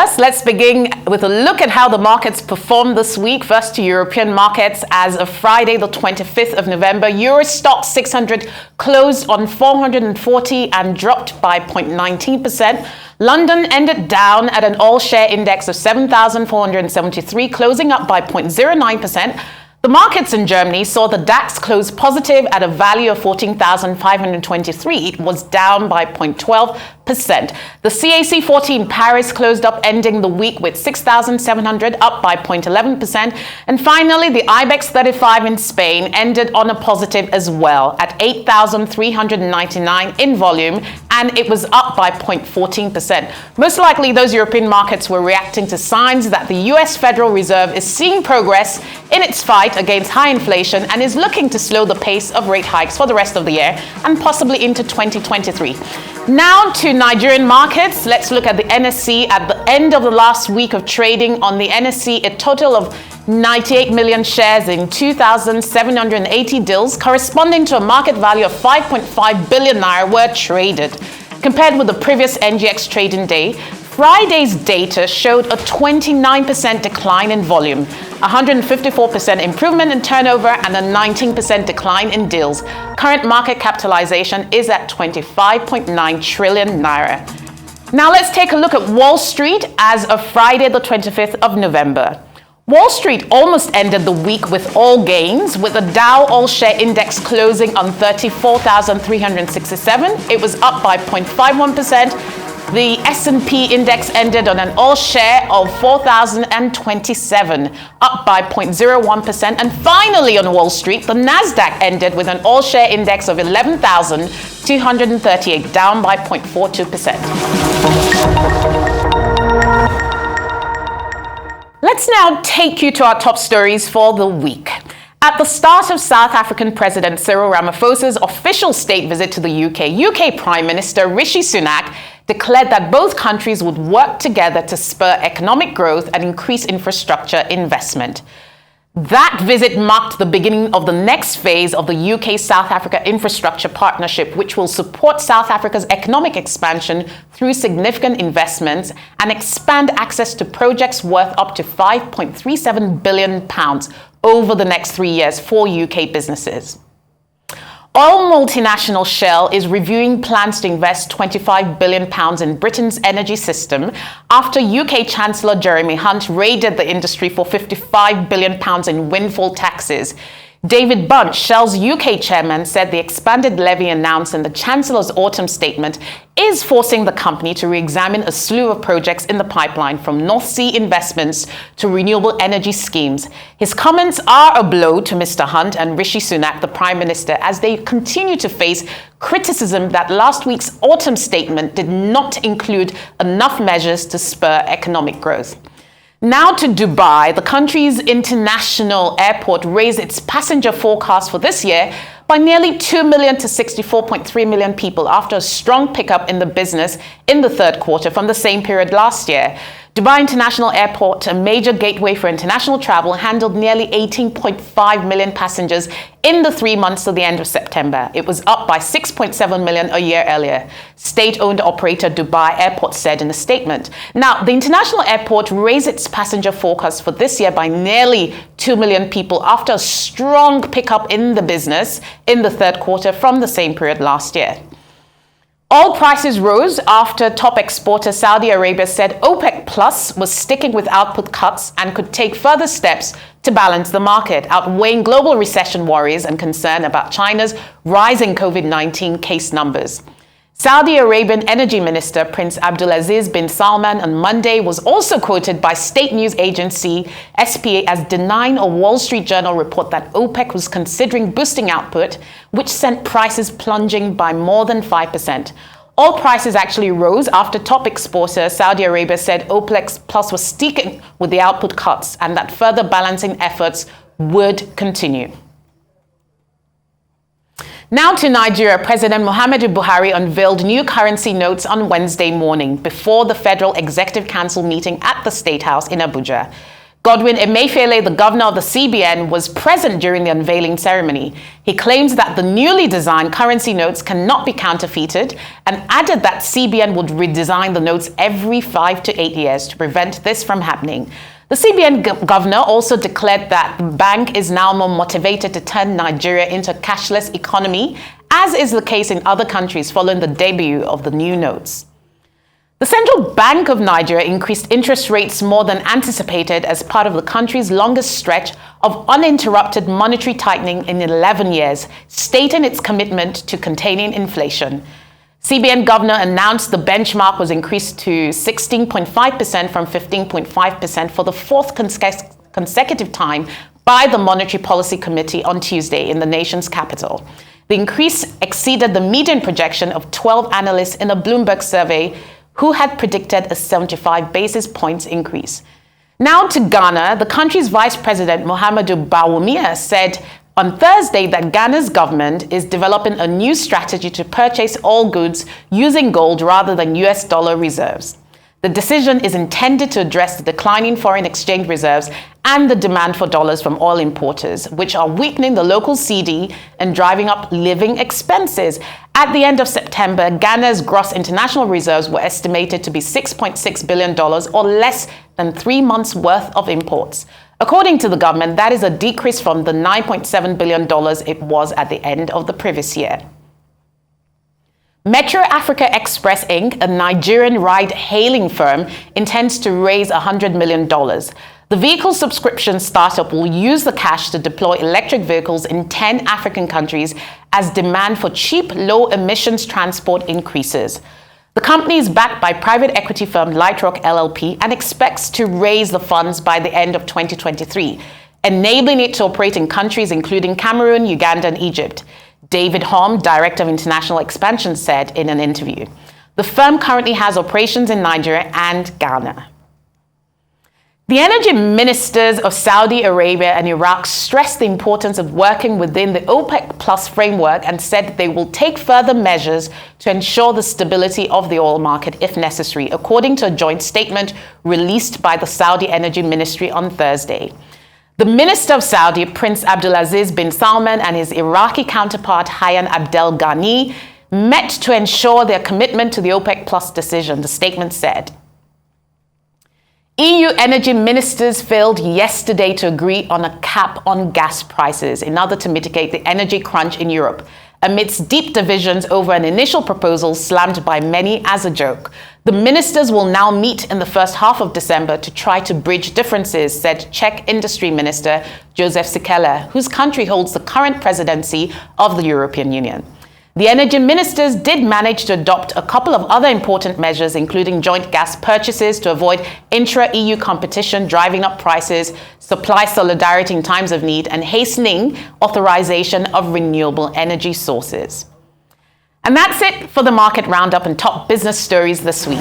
first, let's begin with a look at how the markets performed this week. First to European markets. As of Friday, the 25th of November, Euro Stoxx 600 closed on 440 and dropped by 0.19%. London ended down at an all-share index of 7,473, closing up by 0.09%. The markets in Germany saw the DAX close positive at a value of 14,523. It was down by 0.12%. The CAC 40 in Paris closed up, ending the week with 6,700, up by 0.11%. And finally, the IBEX 35 in Spain ended on a positive as well at 8,399 in volume, and it was up by 0.14%. Most likely, those European markets were reacting to signs that the US Federal Reserve is seeing progress in its fight against high inflation and is looking to slow the pace of rate hikes for the rest of the year and possibly into 2023. Now to Nigerian markets. Let's look at the NSE. At the end of the last week of trading on the NSE, a total of 98 million shares in 2,780 deals, corresponding to a market value of 5.5 billion naira, were traded. Compared with the previous NGX trading day, Friday's data showed a 29% decline in volume, 154% improvement in turnover, and a 19% decline in deals. Current market capitalization is at 25.9 trillion naira. Now let's take a look at Wall Street as of Friday, the 25th of November. Wall Street almost ended the week with all gains, with the Dow All-Share Index closing on 34,367. It was up by 0.51%. The S&P index ended on an all-share of 4,027, up by 0.01%. And finally on Wall Street, the Nasdaq ended with an all-share index of 11,238, down by 0.42%. Let's now take you to our top stories for the week. At the start of South African President Cyril Ramaphosa's official state visit to the UK Prime Minister Rishi Sunak declared that both countries would work together to spur economic growth and increase infrastructure investment. That visit marked the beginning of the next phase of the UK-South Africa Infrastructure Partnership, which will support South Africa's economic expansion through significant investments and expand access to projects worth up to £5.37 billion over the next 3 years for UK businesses. Oil multinational Shell is reviewing plans to invest £25 billion in Britain's energy system after UK Chancellor Jeremy Hunt raided the industry for £55 billion in windfall taxes. David Bunch, Shell's UK chairman, said the expanded levy announced in the Chancellor's autumn statement is forcing the company to re-examine a slew of projects in the pipeline, from North Sea investments to renewable energy schemes. His comments are a blow to Mr. Hunt and Rishi Sunak, the Prime Minister, as they continue to face criticism that last week's autumn statement did not include enough measures to spur economic growth. Now to Dubai. The country's international airport raised its passenger forecast for this year by nearly 2 million to 64.3 million people after a strong pickup in the business in the third quarter from the same period last year. Dubai International Airport, a major gateway for international travel, handled nearly 18.5 million passengers in the 3 months to the end of September. It was up by 6.7 million a year earlier, state-owned operator Dubai Airport said in a statement. Now, the international airport raised its passenger forecast for this year by nearly 2 million people after a strong pickup in the business in the third quarter from the same period last year. Oil prices rose after top exporter Saudi Arabia said OPEC Plus was sticking with output cuts and could take further steps to balance the market, outweighing global recession worries and concern about China's rising COVID-19 case numbers. Saudi Arabian Energy Minister Prince Abdulaziz bin Salman on Monday was also quoted by state news agency SPA as denying a Wall Street Journal report that OPEC was considering boosting output, which sent prices plunging by more than 5%. Oil prices actually rose after top exporter Saudi Arabia said OPEC Plus was sticking with the output cuts and that further balancing efforts would continue. Now to Nigeria. President Muhammadu Buhari unveiled new currency notes on Wednesday morning before the Federal Executive Council meeting at the State House in Abuja. Godwin Emefiele, the governor of the CBN, was present during the unveiling ceremony. He claims that the newly designed currency notes cannot be counterfeited and added that CBN would redesign the notes every 5 to 8 years to prevent this from happening. The CBN governor also declared that the bank is now more motivated to turn Nigeria into a cashless economy, as is the case in other countries following the debut of the new notes. The Central Bank of Nigeria increased interest rates more than anticipated as part of the country's longest stretch of uninterrupted monetary tightening in 11 years, stating its commitment to containing inflation. CBN governor announced the benchmark was increased to 16.5% from 15.5% for the fourth consecutive time by the Monetary Policy Committee on Tuesday in the nation's capital. The increase exceeded the median projection of 12 analysts in a Bloomberg survey who had predicted a 75 basis points increase. Now to Ghana, the country's Vice President Muhammadu Bawumia said on Thursday that Ghana's government is developing a new strategy to purchase all goods using gold rather than US dollar reserves. The decision is intended to address the declining foreign exchange reserves and the demand for dollars from oil importers, which are weakening the local cedi and driving up living expenses. At the end of September, Ghana's gross international reserves were estimated to be $6.6 billion, or less than 3 months' worth of imports. According to the government, that is a decrease from the $9.7 billion it was at the end of the previous year. Metro Africa Express Inc., a Nigerian ride-hailing firm, intends to raise $100 million. The vehicle subscription startup will use the cash to deploy electric vehicles in 10 African countries as demand for cheap, low-emissions transport increases. The company is backed by private equity firm Lightrock LLP and expects to raise the funds by the end of 2023, enabling it to operate in countries including Cameroon, Uganda, and Egypt. David Hom, Director of International Expansion, said in an interview. The firm currently has operations in Nigeria and Ghana. The energy ministers of Saudi Arabia and Iraq stressed the importance of working within the OPEC Plus framework and said they will take further measures to ensure the stability of the oil market if necessary, according to a joint statement released by the Saudi Energy Ministry on Thursday. The Minister of Saudi, Prince Abdulaziz bin Salman, and his Iraqi counterpart, Hayyan Abdel Ghani, met to ensure their commitment to the OPEC Plus decision, the statement said. EU energy ministers failed yesterday to agree on a cap on gas prices in order to mitigate the energy crunch in Europe, amidst deep divisions over an initial proposal slammed by many as a joke. The ministers will now meet in the first half of December to try to bridge differences, said Czech Industry Minister Josef Sikela, whose country holds the current presidency of the European Union. The energy ministers did manage to adopt a couple of other important measures, including joint gas purchases to avoid intra-EU competition driving up prices, supply solidarity in times of need, and hastening authorization of renewable energy sources. And that's it for the market roundup and top business stories this week.